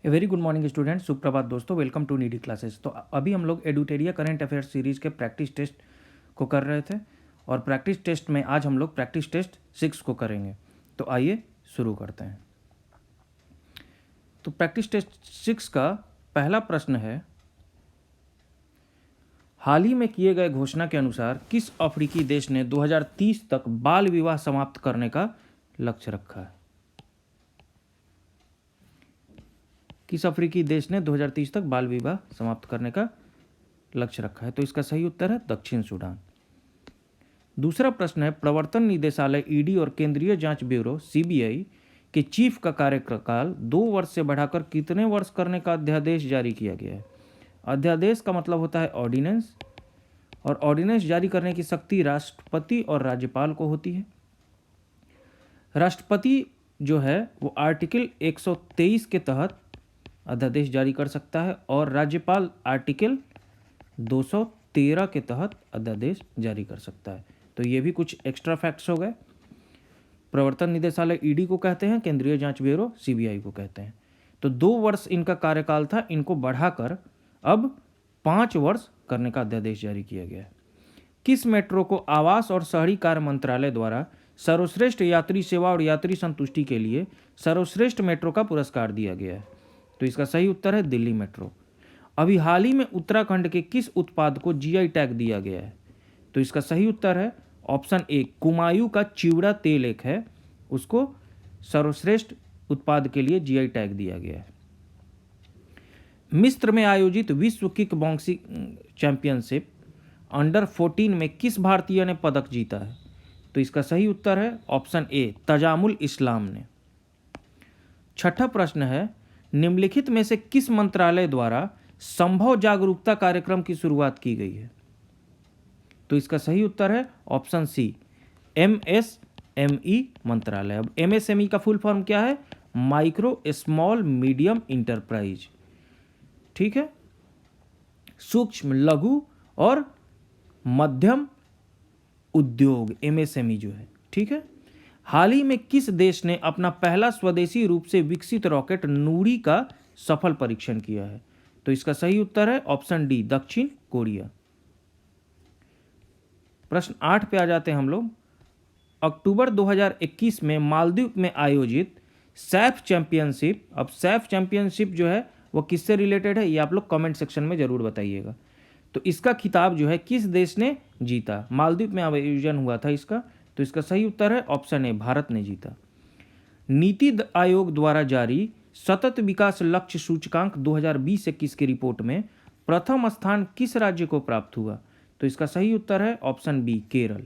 ए very good morning student, सुप्रभात दोस्तों। Welcome to Needy Classes. तो अभी हम लोग एडुटेरिया करंट अफेयर्स सीरीज के प्रैक्टिस टेस्ट को कर रहे थे और प्रैक्टिस टेस्ट में आज हम लोग प्रैक्टिस टेस्ट 6 को करेंगे। तो आइए शुरू करते हैं। तो प्रैक्टिस टेस्ट 6 का पहला प्रश्न है, हाल ही में किए गए घोषणा के अनुसार किस अफ्रीकी देश ने 2030 तक बाल विवाह समाप्त करने का लक्ष्य रखा है? किस अफ्रीकी देश ने 2030 तक बाल विवाह समाप्त करने का लक्ष्य रखा है? तो इसका सही उत्तर है दक्षिण सूडान। दूसरा प्रश्न है, प्रवर्तन निदेशालय ईडी और केंद्रीय जांच ब्यूरो सीबीआई के चीफ का कार्यकाल 2 वर्ष से बढ़ाकर कितने वर्ष करने का अध्यादेश जारी किया गया है? अध्यादेश का मतलब होता है ऑर्डिनेंस, और ऑर्डिनेंस जारी करने की शक्ति राष्ट्रपति और राज्यपाल को होती है। राष्ट्रपति जो है वो आर्टिकल 123 के तहत अध्यादेश जारी कर सकता है और राज्यपाल आर्टिकल 213 के तहत अध्यादेश जारी कर सकता है। तो ये भी कुछ एक्स्ट्रा फैक्ट्स हो गए। प्रवर्तन निदेशालय ईडी को कहते हैं, केंद्रीय जांच ब्यूरो सीबीआई को कहते हैं। तो 2 वर्ष इनका कार्यकाल था, इनको बढ़ाकर अब 5 वर्ष करने का अध्यादेश जारी किया गया है। किस मेट्रो को आवास और शहरी कार्य मंत्रालय द्वारा सर्वश्रेष्ठ यात्री सेवा और यात्री संतुष्टि के लिए सर्वश्रेष्ठ मेट्रो का पुरस्कार दिया गया है? तो इसका सही उत्तर है दिल्ली मेट्रो। अभी हाल ही में उत्तराखंड के किस उत्पाद को जीआई टैग दिया गया है? तो इसका सही उत्तर है ऑप्शन ए, कुमायूं का चिवड़ा तेल एक है, उसको सर्वश्रेष्ठ उत्पाद के लिए जीआई टैग दिया गया है। मिस्र में आयोजित विश्व किक बॉक्सिंग चैंपियनशिप अंडर 14 में किस भारतीय ने पदक जीता है? तो इसका सही उत्तर है ऑप्शन ए, तजामुल इस्लाम ने। छठा प्रश्न है, निम्नलिखित में से किस मंत्रालय द्वारा संभव जागरूकता कार्यक्रम की शुरुआत की गई है? तो इसका सही उत्तर है ऑप्शन सी, एमएसएमई मंत्रालय। अब एमएसएमई का फुल फॉर्म क्या है? Micro small medium enterprise. ठीक है, सूक्ष्म लघु और मध्यम उद्योग, एमएसएमई जो है। ठीक है, हाल ही में किस देश ने अपना पहला स्वदेशी रूप से विकसित रॉकेट नूरी का सफल परीक्षण किया है? तो इसका सही उत्तर है ऑप्शन डी, दक्षिण कोरिया। प्रश्न 8 पे आ जाते हैं हम लोग। अक्टूबर 2021 में मालदीव में आयोजित सैफ चैंपियनशिप, अब सैफ चैंपियनशिप जो है वो किससे रिलेटेड है, ये आप लोग कमेंट सेक्शन में जरूर बताइएगा। तो इसका खिताब जो है किस देश ने जीता? मालदीव में आयोजन हुआ था इसका। तो इसका सही उत्तर है ऑप्शन ए, भारत ने जीता। नीति आयोग द्वारा जारी सतत विकास लक्ष्य सूचकांक 2020-21 की रिपोर्ट में प्रथम स्थान किस राज्य को प्राप्त हुआ? तो इसका सही उत्तर है ऑप्शन बी, केरल।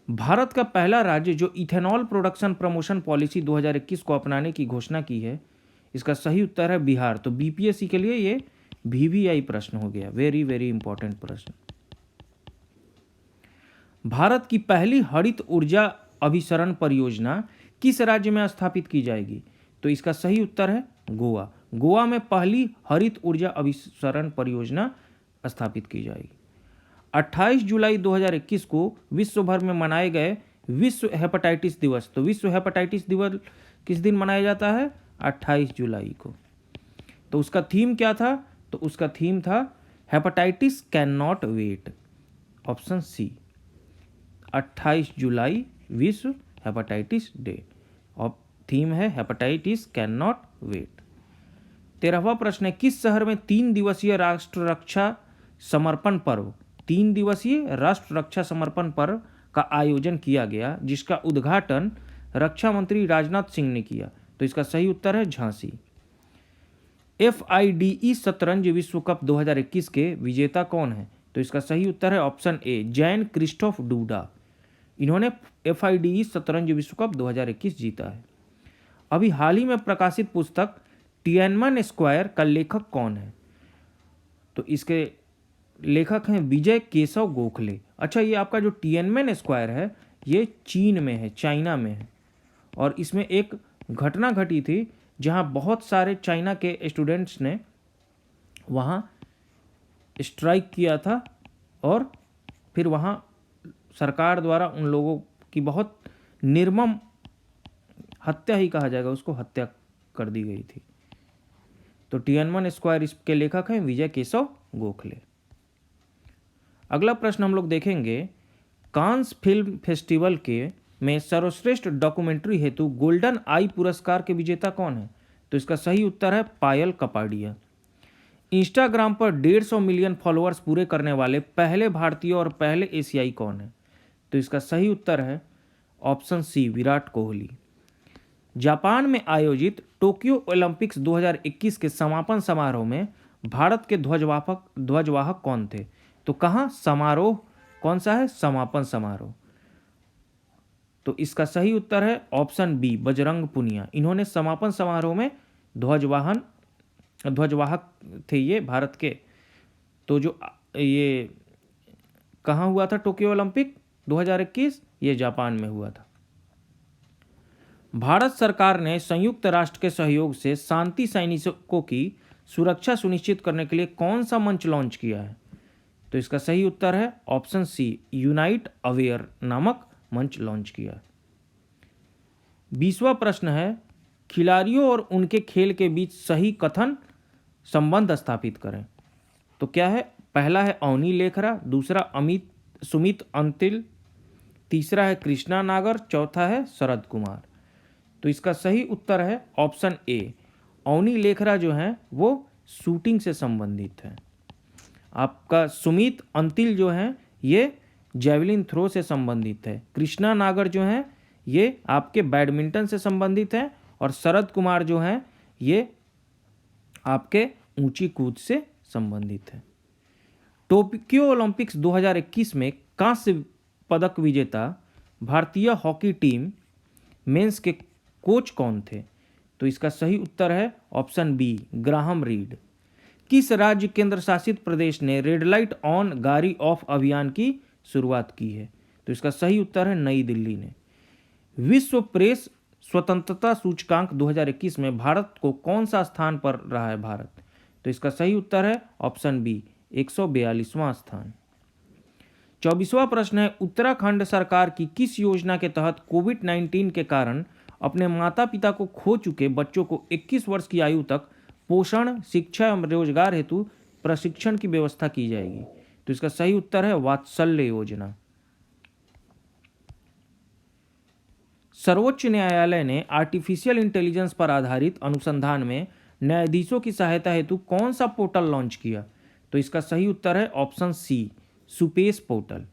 भारत का पहला राज्य जो इथेनॉल प्रोडक्शन प्रमोशन पॉलिसी 2021 को अपनाने की घोषणा की है, इसका सही उत्तर है बिहार। तो बीपीएससी के लिए ये वीवीआई प्रश्न हो गया, वेरी वेरी इंपॉर्टेंट प्रश्न। भारत की पहली हरित ऊर्जा अभिसरण परियोजना किस राज्य में स्थापित की जाएगी? तो इसका सही उत्तर है गोवा। गोवा में पहली हरित ऊर्जा अभिसरण परियोजना स्थापित की जाएगी। 28 जुलाई 2021 को विश्व भर में मनाए गए विश्व हेपेटाइटिस दिवस। तो विश्व हेपेटाइटिस दिवस किस दिन मनाया जाता है? 28 जुलाई को। तो उसका थीम क्या था? तो उसका थीम था hepatitis can not wait, option C. 28 जुलाई विश्व हेपेटाइटिस डे और थीम है हेपेटाइटिस कैन नॉट वेट। 13वां प्रश्न है, किस शहर में 3 दिवसीय राष्ट्र रक्षा समर्पण पर्व, 3 दिवसीय राष्ट्र रक्षा समर्पण पर्व का आयोजन किया गया, जिसका उद्घाटन रक्षा मंत्री राजनाथ सिंह ने किया? तो इसका सही उत्तर है झांसी। FIDE शतरंज विश्व कप 2021 के विजेता कौन है? तो इसका सही उत्तर है option A, Jain Christophe DUDA. इन्होंने FIDE शतरंज विश्व कप 2021 जीता है। अभी हाल ही में प्रकाशित पुस्तक टिएनमन स्क्वायर का लेखक कौन है? तो इसके लेखक हैं विजय केशव गोखले। अच्छा, ये आपका जो टिएनमन स्क्वायर है ये चीन में है, चाइना में है, और इसमें एक घटना घटी थी जहां बहुत सारे चाइना के स्टूडेंट्स ने वहां स्ट्राइक किया था और फिर वहां सरकार द्वारा उन लोगों की बहुत निर्मम हत्या ही कहा जाएगा उसको, हत्या कर दी गई थी। तो तियानमन स्क्वायर इसके लेखक हैं विजय केशव गोखले। अगला प्रश्न हम लोग देखेंगे, कांस फिल्म फेस्टिवल के में सर्वश्रेष्ठ डॉक्यूमेंट्री हेतु गोल्डन आई पुरस्कार के विजेता कौन है? तो इसका सही उत्तर है पायल कपाड़िया। इंस्टाग्राम पर 150 मिलियन फॉलोअर्स पूरे करने वाले पहले भारतीय और पहले एशियाई कौन है? तो इसका सही उत्तर है option C, Virat Kohli. Japan में आयोजित टोक्यो ओलंपिक्स 2021 के समापन समारोह में भारत के ध्वजवाहक कौन थे? तो कहाँ समारोह कौन सा है? समापन समारोह। तो इसका सही उत्तर है ऑप्शन बी, बजरंग पुनिया। इन्होंने समापन समारोह में ध्वजवाहक थे ये भारत के। तो जो ये कहाँ हुआ था टोक्यो ओलंपिक 2021? ये जापान में हुआ था। भारत सरकार ने संयुक्त राष्ट्र के सहयोग से शांति सैनिकों की सुरक्षा सुनिश्चित करने के लिए कौन सा मंच लॉन्च किया है? तो इसका सही उत्तर है ऑप्शन सी, यूनाइट अवेयर नामक मंच लॉन्च किया है। 20वां प्रश्न है, खिलाड़ियों और उनके खेल के बीच सही कथन संबंध स्थापित करें। तो क्या है? पहला है अवनी लेखरा, दूसरा सुमित अंतिल, तीसरा है कृष्णा नागर, चौथा है शरद कुमार। तो इसका सही उत्तर है ऑप्शन ए, अवनी लेखरा जो है वो शूटिंग से संबंधित है। आपका सुमित अंतिल जो है ये जेवलिन थ्रो से संबंधित है। कृष्णा नागर जो है ये आपके बैडमिंटन से संबंधित है, और शरद कुमार जो है ये आपके ऊंची कूद से संबंधित है। टोक्यो ओलंपिक्स 2021 में कांस्य पदक विजेता भारतीय हॉकी टीम मेंस के कोच कौन थे? तो इसका सही उत्तर है ऑप्शन बी, ग्राहम रीड। किस राज्य केंद्र शासित प्रदेश ने रेड लाइट ऑन गाड़ी ऑफ अभियान की शुरुआत की है? तो इसका सही उत्तर है नई दिल्ली ने। विश्व प्रेस स्वतंत्रता सूचकांक 2021 में भारत को कौन सा स्थान पर रहा है भारत? तो इसका सही उत्तर है ऑप्शन बी, 142वां स्थान। 24वां प्रश्न है, उत्तराखंड सरकार की किस योजना के तहत कोविड-19 के कारण अपने माता पिता को खो चुके बच्चों को 21 वर्ष की आयु तक पोषण, शिक्षा एवं रोजगार हेतु प्रशिक्षण की व्यवस्था की जाएगी? तो इसका सही उत्तर है वात्सल्य योजना। सर्वोच्च न्यायालय ने आर्टिफिशियल इंटेलिजेंस पर आधारित अनुसंधान में न्यायाधीशों की सहायता हेतु कौन सा पोर्टल लॉन्च किया? तो इसका सही उत्तर है ऑप्शन सी, सुपेश पोर्टल।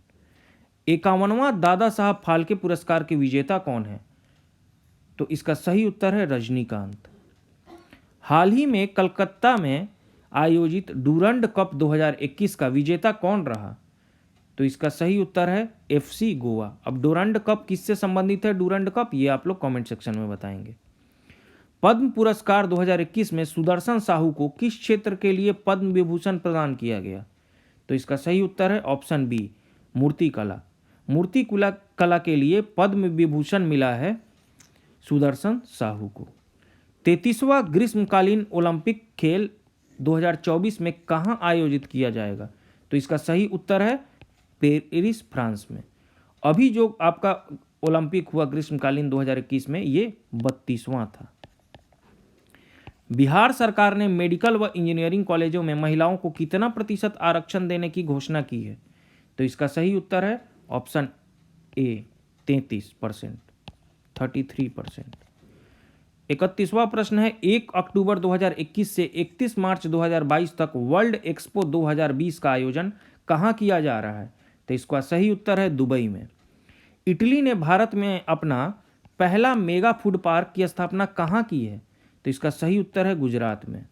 51वां दादा साहब फाल्के पुरस्कार के विजेता कौन है? तो इसका सही उत्तर है रजनीकांत। हाल ही में कलकत्ता में आयोजित डूरंड कप 2021 का विजेता कौन रहा? तो इसका सही उत्तर है एफसी गोवा। अब डूरंड कप किससे संबंधित है? डूरंड कप ये आप लोग कमेंट सेक्शन में बताएंगे। पद्म पुरस्कार 2021 में सुदर्शन साहू को किस क्षेत्र के लिए पद्म विभूषण प्रदान किया गया? तो इसका सही उत्तर है ऑप्शन बी, मूर्तिकला। मूर्तिकला के लिए पद्म विभूषण मिला है सुदर्शन साहू को। 33वां ग्रीष्मकालीन ओलंपिक खेल 2024 में कहाँ आयोजित किया जाएगा? तो इसका सही उत्तर है पेरिस, फ्रांस में। अभी जो आपका ओलंपिक हुआ ग्रीष्मकालीन 2021 में ये 32वां था। बिहार सरकार ने मेडिकल व इंजीनियरिंग कॉलेजों में महिलाओं को कितना प्रतिशत आरक्षण देने की घोषणा की है? तो इसका सही उत्तर है ऑप्शन ए, 33%, 33%। 31वां प्रश्न है, 1 अक्टूबर 2021 से 31 मार्च 2022 तक वर्ल्ड एक्सपो 2020 का आयोजन कहाँ किया जा रहा है? तो इसका सही उत्तर है दुबई में। इटली ने भारत में अपना पहला मेगा फूड पार्क की स्थापना कहाँ की है? तो इसका सही उत्तर है गुजरात में।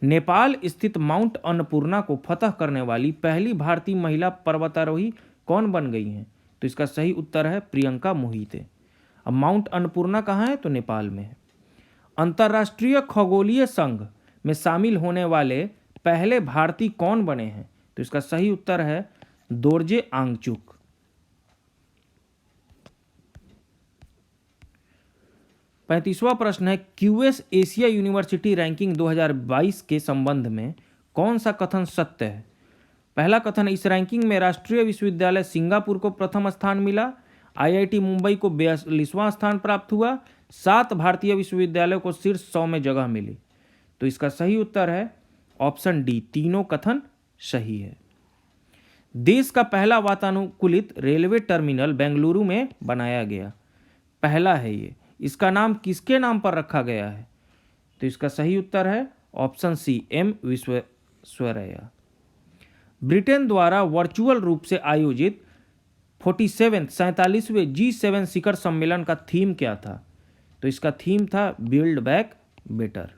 नेपाल स्थित माउंट अन्नपूर्णा को फतह करने वाली पहली भारतीय महिला पर्वतारोही कौन बन गई हैं? तो इसका सही उत्तर है प्रियंका मोहिते। अब माउंट अन्नपूर्णा कहाँ है? तो नेपाल में है। अंतर्राष्ट्रीय खगोलीय संघ में शामिल होने वाले पहले भारतीय कौन बने हैं? तो इसका सही उत्तर है दोरजे आंगचुक। 35वां प्रश्न है, क्यूएस एशिया यूनिवर्सिटी रैंकिंग 2022 के संबंध में कौन सा कथन सत्य है? पहला कथन, इस रैंकिंग में राष्ट्रीय विश्वविद्यालय सिंगापुर को प्रथम स्थान मिला, आईआईटी मुंबई को 42वां स्थान प्राप्त हुआ, 7 भारतीय विश्वविद्यालयों को शीर्ष 100 में जगह मिली। तो इसका सही उत्तर है ऑप्शन डी, तीनों कथन सही है। देश का पहला वातानुकूलित रेलवे टर्मिनल बेंगलुरु में बनाया गया, पहला है ये, इसका नाम किसके नाम पर रखा गया है? तो इसका सही उत्तर है option C, M Visvesvaraya. Britain द्वारा वर्चुअल रूप से आयोजित 47वें G7 शिखर सम्मेलन का थीम क्या था? तो इसका थीम था build back better.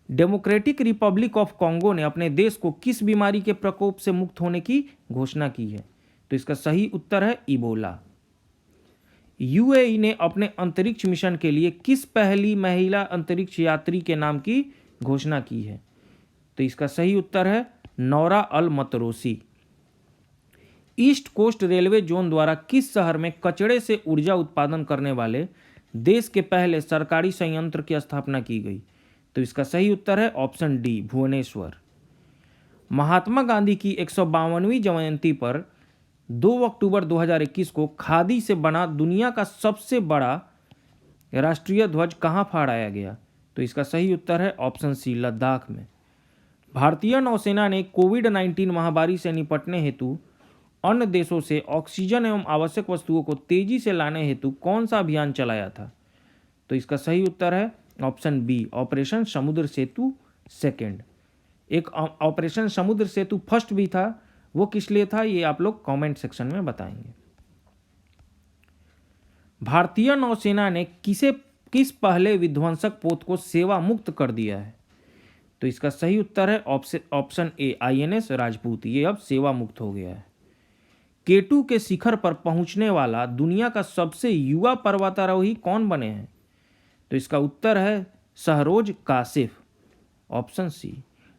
Democratic Republic of Congo ने अपने देश को किस बीमारी के प्रकोप से मुक्त होने की घोषणा की है? तो इसका सही उत्तर है इबोला। यूएई ने अपने अंतरिक्ष मिशन के लिए किस पहली महिला अंतरिक्ष यात्री के नाम की घोषणा की है? तो इसका सही उत्तर है नौरा अल मतरोसी। ईस्ट कोस्ट रेलवे जोन द्वारा किस शहर में कचरे से ऊर्जा उत्पादन करने वाले देश के पहले सरकारी संयंत्र की स्थापना की गई? तो इसका सही उत्तर है ऑप्शन डी, भुवनेश्वर। महात्मा गांधी की 152वीं जयंती पर 2 अक्टूबर 2021 को खादी से बना दुनिया का सबसे बड़ा राष्ट्रीय ध्वज कहाँ फहराया गया? तो इसका सही उत्तर है ऑप्शन सी, लद्दाख में। भारतीय नौसेना ने कोविड-19 महामारी से निपटने हेतु अन्य देशों से ऑक्सीजन एवं आवश्यक वस्तुओं को तेजी से लाने हेतु कौन सा अभियान चलाया था? तो इसका सही उत्तर है ऑप्शन बी, ऑपरेशन समुद्र सेतु सेकेंड। एक ऑपरेशन समुद्र सेतु फर्स्ट भी था, वो किस लिए था ये आप लोग कमेंट सेक्शन में बताएंगे। भारतीय नौसेना ने किस पहले विध्वंसक पोत को सेवा मुक्त कर दिया है? तो इसका सही उत्तर है ऑप्शन ए, INS राजपूत, ये अब सेवा मुक्त हो गया है। केटू के शिखर पर पहुंचने वाला दुनिया का सबसे युवा पर्वतारोही कौन बने हैं? तो इसका उत्तर है सहरोज कासिफ, ऑप्शन सी।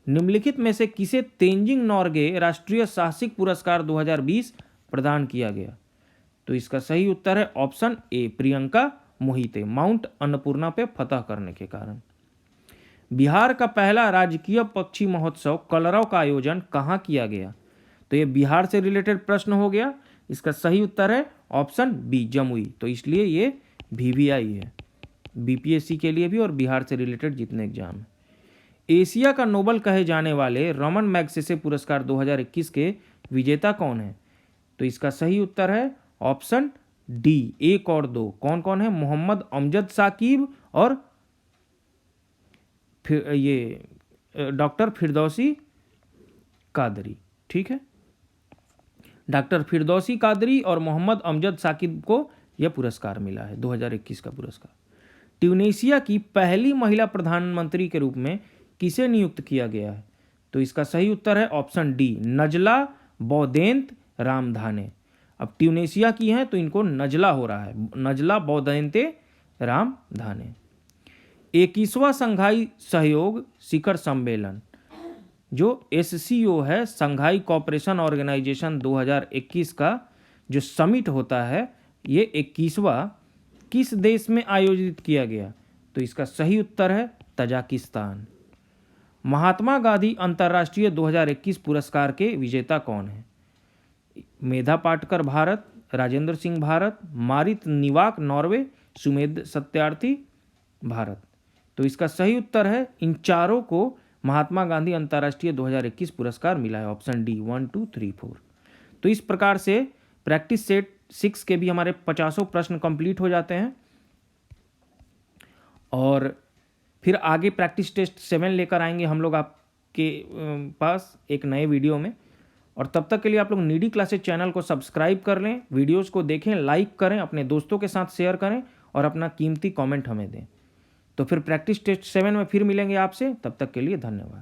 निम्नलिखित में से किसे तेंजिंग नोर्गे राष्ट्रीय साहसिक पुरस्कार 2020 प्रदान किया गया? तो इसका सही उत्तर है option A, Priyanka Mohite, mount Annapurna पे फतह करने के कारण। बिहार का पहला राजकीय पक्षी महोत्सव कलरव का आयोजन कहाँ किया गया? तो ये बिहार से रिलेटेड प्रश्न हो गया। इसका सही उत्तर है ऑप्शन बी, जमुई। तो इसलिए ये VVI है, BPSC के लिए भी और बिहार से रिलेटेड जितने एग्जाम हैं। एशिया का नोबेल कहे जाने वाले रमन मैग्सेसे पुरस्कार 2021 के विजेता कौन है? तो इसका सही उत्तर है ऑप्शन डी, 1 और 2। कौन कौन है? मोहम्मद अमजद साकिब और फिर ये डॉक्टर फिरदौसी कादरी। ठीक है, डॉक्टर फिरदौसी कादरी और मोहम्मद अमजद साकिब को यह पुरस्कार मिला है, 2021 का पुरस्कार। ट्यूनीशिया की पहली महिला प्रधानमंत्री के रूप में किसे नियुक्त किया गया है? तो इसका सही उत्तर है ऑप्शन डी, नजला बौदेंत रामधाने। अब ट्यूनीशिया की हैं तो इनको नजला हो रहा है, नजला बौदेंते रामधाने। 21वां संघाई सहयोग शिखर सम्मेलन जो SCO है, संघाई कोऑपरेशन ऑर्गेनाइजेशन 2021 का जो समिट होता है, ये 21वां किस देश में आयोजित किया गया? तो इसका सही उत्तर है तजाकिस्तान। महात्मा गांधी अंतर्राष्ट्रीय 2021 पुरस्कार के विजेता कौन है? मेधा पाटकर भारत, राजेंद्र सिंह भारत, मारित निवाक नॉर्वे, सुमेध सत्यार्थी भारत। तो इसका सही उत्तर है इन चारों को महात्मा गांधी अंतर्राष्ट्रीय 2021 पुरस्कार मिला है, ऑप्शन डी, 1 2 3 4। तो इस प्रकार से प्रैक्टिस सेट 6 के भी हमारे 50 प्रश्न कंप्लीट हो जाते हैं और फिर आगे प्रैक्टिस टेस्ट 7 लेकर आएंगे हम लोग आपके पास एक नए वीडियो में। और तब तक के लिए आप लोग नीडी क्लासेस चैनल को सब्सक्राइब कर लें, वीडियोस को देखें, लाइक करें, अपने दोस्तों के साथ शेयर करें और अपना कीमती कमेंट हमें दें। तो फिर प्रैक्टिस टेस्ट 7 में फिर मिलेंगे आपसे, तब तक के लिए धन्यवाद।